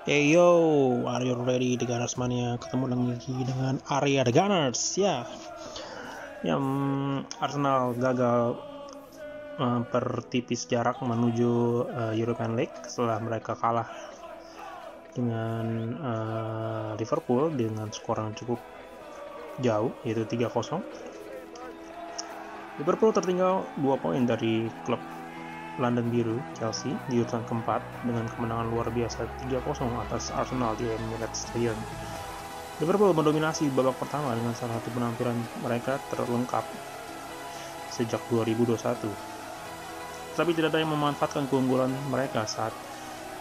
Hey yo, are you ready The Gunners Mania? Ketemu lagi dengan Arya The Gunners ya. Yang Arsenal gagal mempertipis jarak menuju European League setelah mereka kalah dengan Liverpool dengan skor yang cukup jauh, yaitu 3-0. Liverpool tertinggal 2 poin dari klub London Biru Chelsea di urutan keempat dengan kemenangan luar biasa 3-0 atas Arsenal di Emirates Stadium. Liverpool mendominasi babak pertama dengan salah satu penampilan mereka terlengkap sejak 2021. Tapi tidak ada yang memanfaatkan keunggulan mereka saat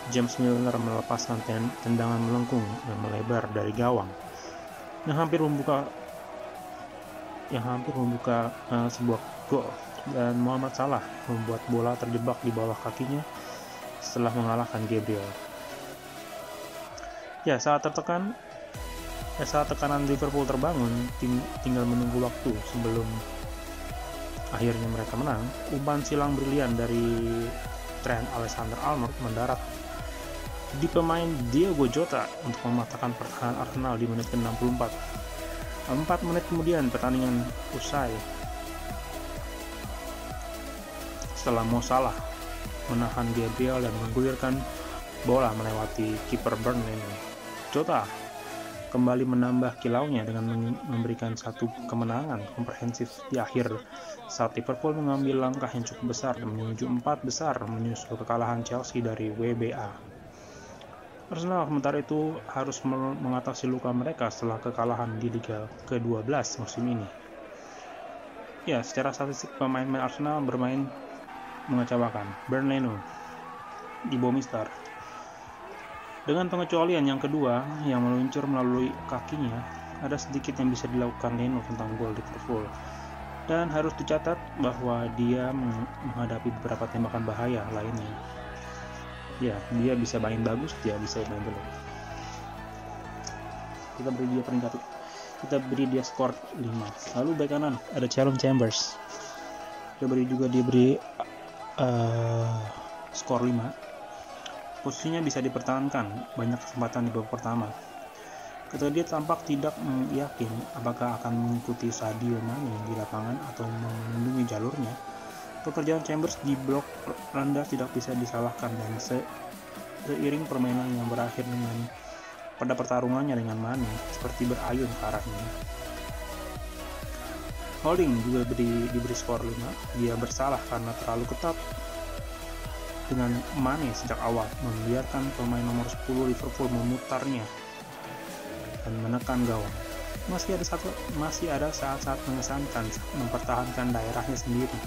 James Milner melepaskan tendangan melengkung yang melebar dari gawang yang hampir membuka sebuah gol, dan Mohamed Salah membuat bola terjebak di bawah kakinya setelah mengalahkan Gabriel. Ya, saat tekanan Liverpool terbangun, tim tinggal menunggu waktu sebelum akhirnya mereka menang. Umpan silang brilian dari Trent Alexander-Arnold mendarat di pemain Diogo Jota untuk mematahkan pertahanan Arsenal di menit ke-64. 4 menit kemudian pertandingan usai setelah Mo Salah menahan Gabriel dan menggulirkan bola melewati kiper Burnley. Jota kembali menambah kilaunya dengan memberikan satu kemenangan komprehensif di akhir saat Liverpool mengambil langkah yang cukup besar menuju 4 besar menyusul kekalahan Chelsea dari WBA. Arsenal sementara itu harus mengatasi luka mereka setelah kekalahan di Liga ke-12 musim ini. Ya, secara statistik pemain-pemain Arsenal bermain mengecewakan. Burnley di Bomistar. Dengan pengecualian yang kedua yang meluncur melalui kakinya, ada sedikit yang bisa dilakukan Leno tentang gol Liverpool. Dan harus dicatat bahwa dia menghadapi beberapa tembakan bahaya lainnya. Ya, dia bisa main bagus, dia bisa main jelek. Kita beri dia skor 5. Lalu bek kanan ada Callum Chambers. Dia beri skor 5. Posisinya bisa dipertahankan, banyak kesempatan di babak pertama. Ketika dia tampak tidak yakin apakah akan mengikuti Sadio Mane di lapangan atau melindungi jalurnya, pekerjaan Chambers di blok rendah tidak bisa disalahkan, dan seiring permainan yang berakhir pada pertarungannya dengan Mane seperti berayun ke arahnya. Holding juga diberi skor 5. Dia bersalah karena terlalu ketat dengan Mane sejak awal, membiarkan pemain nomor 10 Liverpool memutarnya dan menekan gawang. Masih ada saat-saat mengesankan mempertahankan daerahnya sendiri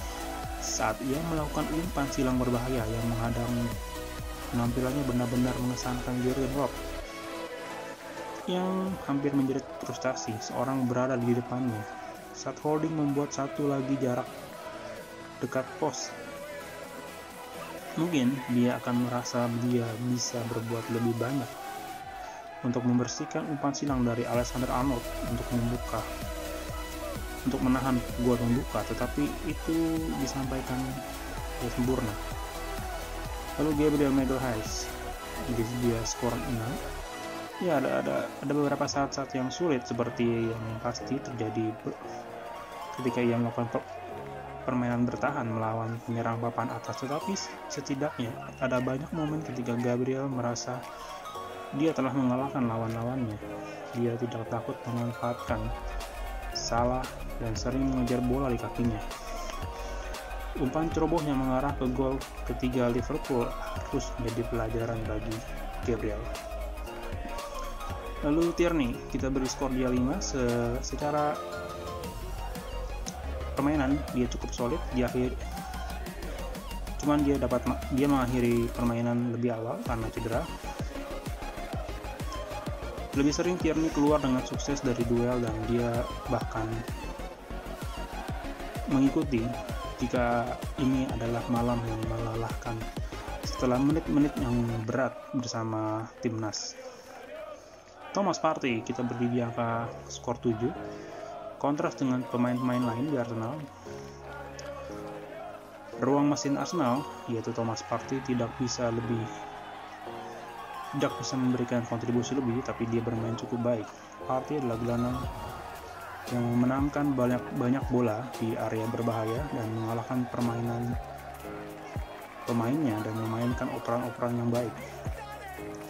saat ia melakukan umpan silang berbahaya yang menghadang. Penampilannya benar-benar mengesankan Jurgen Klopp yang hampir menjerit frustasi seorang berada di depannya saat Holding membuat satu lagi jarak dekat pos. Mungkin dia akan merasa dia bisa berbuat lebih banyak untuk membersihkan umpan silang dari Alexander-Arnold untuk menahan gol membuka, tetapi itu disampaikan sempurna. Lalu Gabriel Magalhaes, dia skor 6. Ya, ada beberapa saat-saat yang sulit seperti yang pasti terjadi ketika ia melakukan permainan bertahan melawan penyerang papan atas, tetapi setidaknya ada banyak momen ketika Gabriel merasa dia telah mengalahkan lawan-lawannya. Dia tidak takut memanfaatkan salah dan sering mengejar bola di kakinya. Umpan cerobohnya mengarah ke gol ketiga Liverpool harus menjadi pelajaran bagi Gabriel. Lalu Tierney, kita beri skor dia 5. Secara permainan dia cukup solid di akhir. Cuman dia mengakhiri permainan lebih awal karena cedera. Lebih sering Tierney keluar dengan sukses dari duel, dan dia bahkan mengikuti jika ini adalah malam yang melelahkan setelah menit-menit yang berat bersama timnas. Thomas Partey, kita beri di angka skor 7. Kontras dengan pemain-pemain lain di Arsenal, ruang mesin Arsenal yaitu Thomas Partey tidak bisa lebih tidak bisa memberikan kontribusi lebih, tapi dia bermain cukup baik. Partey adalah gelandang yang memenangkan banyak bola di area berbahaya dan mengalahkan pemainnya dan memainkan operan-operan yang baik.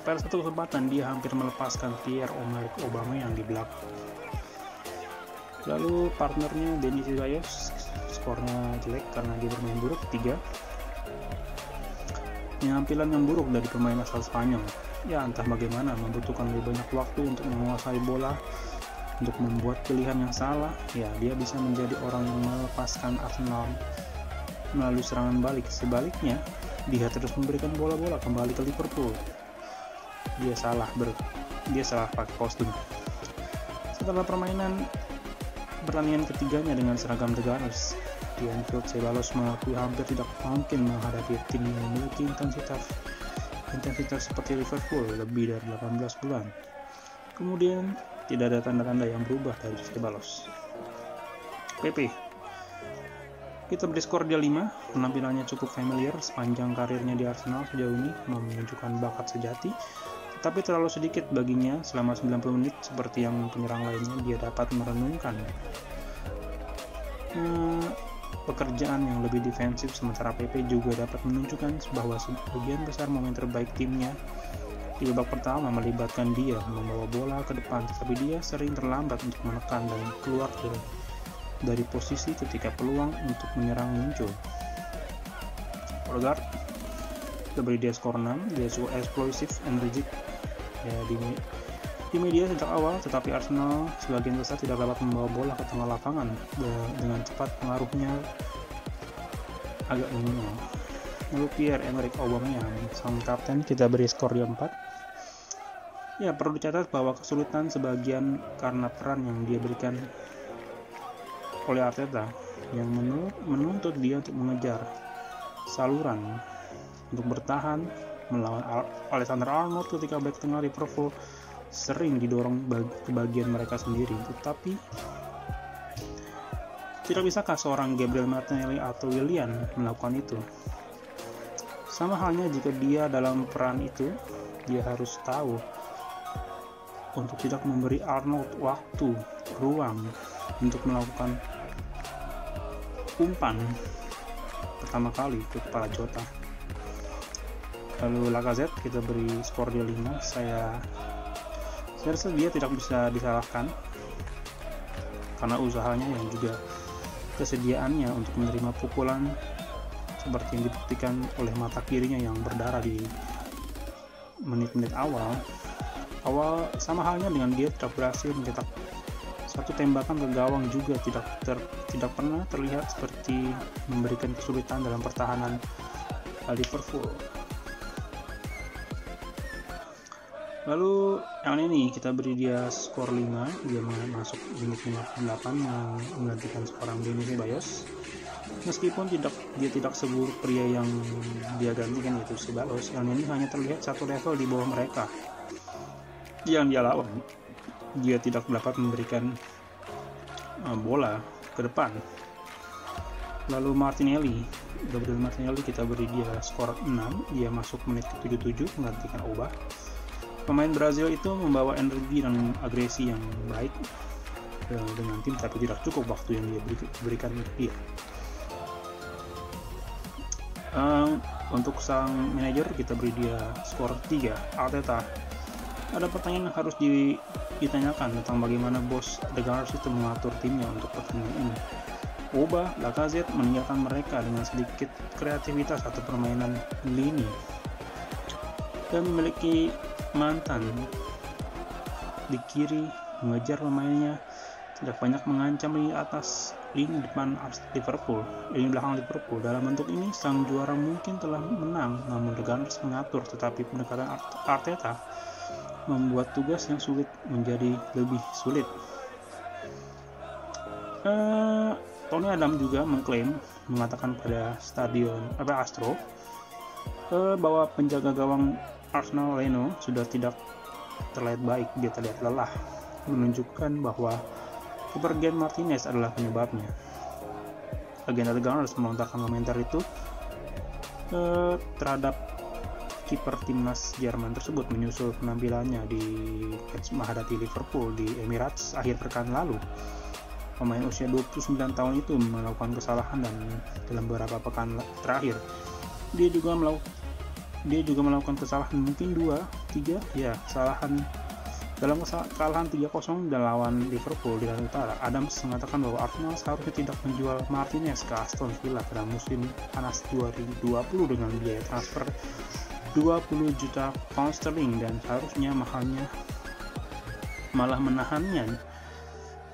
Pada satu kesempatan dia hampir melepaskan Pierre-Emerick Aubameyang di belakang. Lalu partnernya Denis Ceballos skornya jelek karena dia bermain buruk. 3. Penampilan yang buruk dari pemain asal Spanyol. Ya entah bagaimana, membutuhkan lebih banyak waktu untuk menguasai bola, untuk membuat pilihan yang salah. Ya dia bisa menjadi orang yang melepaskan Arsenal melalui serangan balik. Sebaliknya dia terus memberikan bola-bola kembali ke Liverpool. Dia salah pakai kostum. Setelah pertandingan ketiganya dengan seragam The Gunners di Anfield, Ceballos mengakui hampir tidak mungkin menghadapi tim yang memiliki intensitas seperti Liverpool lebih dari 18 bulan. Kemudian tidak ada tanda-tanda yang berubah dari Ceballos. PP kita beri skor dia 5. Penampilannya cukup familiar sepanjang karirnya di Arsenal sejauh ini, menunjukkan bakat sejati, tetapi terlalu sedikit baginya selama 90 menit. Seperti yang penyerang lainnya, dia dapat merenungkan pekerjaan yang lebih defensif, sementara PP juga dapat menunjukkan bahwa sebagian besar momen terbaik timnya di babak pertama melibatkan dia membawa bola ke depan, tetapi dia sering terlambat untuk menekan dan keluar dari posisi ketika peluang untuk menyerang muncul. Odegaard kita beri dia skor 6. Dia cukup eksplosif, energik ya di media sejak awal, tetapi Arsenal sebagian besar tidak dapat membawa bola ke tengah lapangan dengan cepat. Pengaruhnya agak minimal. Lalu Pierre-Emerick Aubameyang sang kapten kita beri skor dia 4. Ya perlu dicatat bahwa kesulitan sebagian karena peran yang dia berikan oleh Arteta yang menuntut dia untuk mengejar saluran untuk bertahan melawan Alexander Arnold ketika bek tengah Liverpool sering didorong ke bagian mereka sendiri. Tetapi tidak bisakah seorang Gabriel Martinelli atau Willian melakukan itu? Sama halnya jika dia dalam peran itu, dia harus tahu untuk tidak memberi Arnold waktu, ruang untuk melakukan umpan pertama kali ke kepala Jota. Lalu Lacazette kita beri skor dia 5. Saya rasa dia tidak bisa disalahkan karena usahanya yang juga kesediaannya untuk menerima pukulan seperti yang dibuktikan oleh mata kirinya yang berdarah di menit-menit awal. Sama halnya dengan dia tidak berhasil mencetak satu tembakan ke gawang juga tidak pernah terlihat seperti memberikan kesulitan dalam pertahanan Liverpool. Lalu yang ini kita beri dia skor 5. Dia masuk menit 8 menggantikan seorang Denis Ceballos. Meskipun dia tidak seburuk pria yang dia gantikan yaitu Ceballos, yang ini hanya terlihat satu level di bawah mereka yang dia lawan. Dia tidak dapat memberikan bola ke depan. Lalu Gabriel Martinelli kita beri dia skor 6. Dia masuk menit ke-77 menggantikan Oba. Pemain Brazil itu membawa energi dan agresi yang baik dengan tim, tapi tidak cukup waktu yang dia berikan dia. Untuk sang manajer kita beri dia skor 3. Arteta, ada pertanyaan yang harus ditanyakan tentang bagaimana bos The Gunners itu mengatur timnya untuk pertandingan ini. Oba, Lacazette meninggalkan mereka dengan sedikit kreativitas atau permainan lini dan memiliki mantan di kiri mengejar pemainnya, tidak banyak mengancam lini atas lini depan lini belakang Liverpool. Dalam bentuk ini sang juara mungkin telah menang, namun The Gunners mengatur, tetapi pendekatan Arteta membuat tugas yang sulit menjadi lebih sulit. Tony Adam juga mengatakan pada stadion Astro bahwa penjaga gawang Arsenal Leno sudah tidak terlihat baik, dia terlihat lelah, menunjukkan bahwa kepergian Martinez adalah penyebabnya. Legenda The Gunners melontarkan komentar itu terhadap kiper timnas Jerman tersebut menyusul penampilannya di match menghadapi Liverpool di Emirates akhir pekan lalu. Pemain usia 29 tahun itu melakukan kesalahan dan dalam beberapa pekan terakhir dia juga melakukan kesalahan mungkin 2-3 kesalahan dalam kekalahan 3-0 dan lawan Liverpool di London Utara. Adams mengatakan bahwa Arsenal seharusnya tidak menjual Martinez ke Aston Villa pada musim panas 2020 dengan biaya transfer 20 juta pound sterling dan seharusnya malah menahannya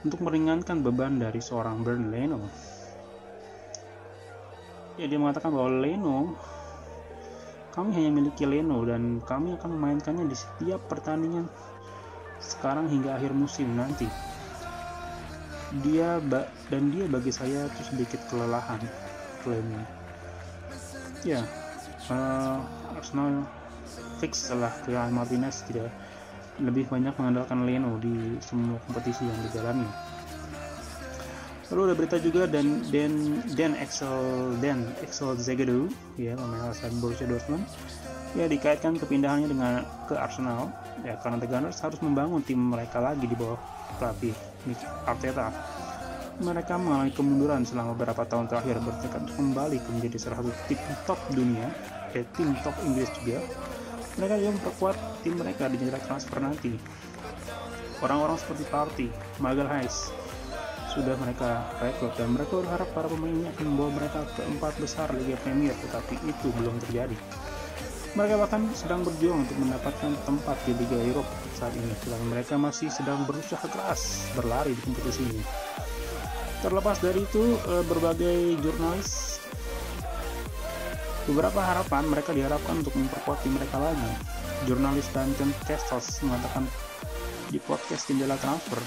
untuk meringankan beban dari seorang Bernd Leno. Dia mengatakan bahwa kami hanya miliki Leno dan kami akan memainkannya di setiap pertandingan sekarang hingga akhir musim nanti. Dia bagi saya itu sedikit kelelahan, klaimnya. Arsenal fix setelah kehilangan Martinez tidak lebih banyak mengandalkan Leno di semua kompetisi yang dijalani. Lalu ada berita juga Dan Axel Zagadou, pemain asal Borussia Dortmund, dikaitkan kepindahannya ke Arsenal, karena The Gunners harus membangun tim mereka lagi di bawah pelatih Arteta. Mereka mengalami kemunduran selama beberapa tahun terakhir, bertekad untuk kembali menjadi salah satu tim top dunia, tim top Inggris juga. Mereka juga memperkuat tim mereka di jendela transfer nanti. Orang-orang seperti Partey, Magalhaes sudah mereka rekrut dan mereka berharap para pemainnya akan membawa mereka ke 4 besar Liga Premier, tetapi itu belum terjadi. Mereka bahkan sedang berjuang untuk mendapatkan tempat di Liga Eropa saat ini, sedangkan mereka masih sedang berusaha keras berlari di kompetisi ini. Terlepas dari itu, berbagai jurnalis beberapa harapan mereka diharapkan untuk memperkuat tim mereka lagi. Jurnalis Duncan Castles mengatakan di podcast Jendela Transfer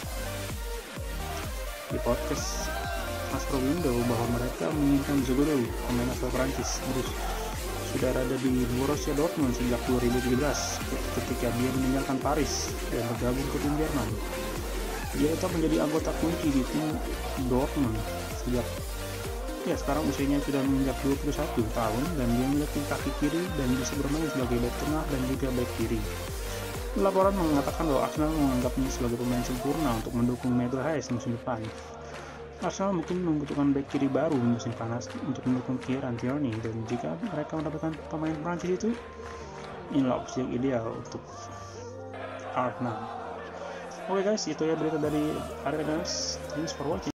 Window bahwa mereka menginginkan Zagadou, pemain asal Prancis, sudah ada di Borussia Dortmund sejak 2017 ketika dia meninggalkan Paris dan bergabung ke tim Jerman. Dia tetap menjadi anggota kunci di tim Dortmund sekarang usianya sudah menginjak 21 tahun dan dia memiliki kaki kiri dan bisa bermain sebagai bek tengah dan juga bek kiri. Laporan mengatakan bahwa Arsenal menganggapnya sebagai pemain sempurna untuk mendukung Magalhaes musim depan. Arsenal mungkin membutuhkan bek kiri baru musim panas untuk mendukung Kieran Tierney, dan jika mereka mendapatkan pemain Prancis itu, inilah opsi yang ideal untuk Arsenal. Oke guys, itu ya berita dari Arsenal. Thanks for watching.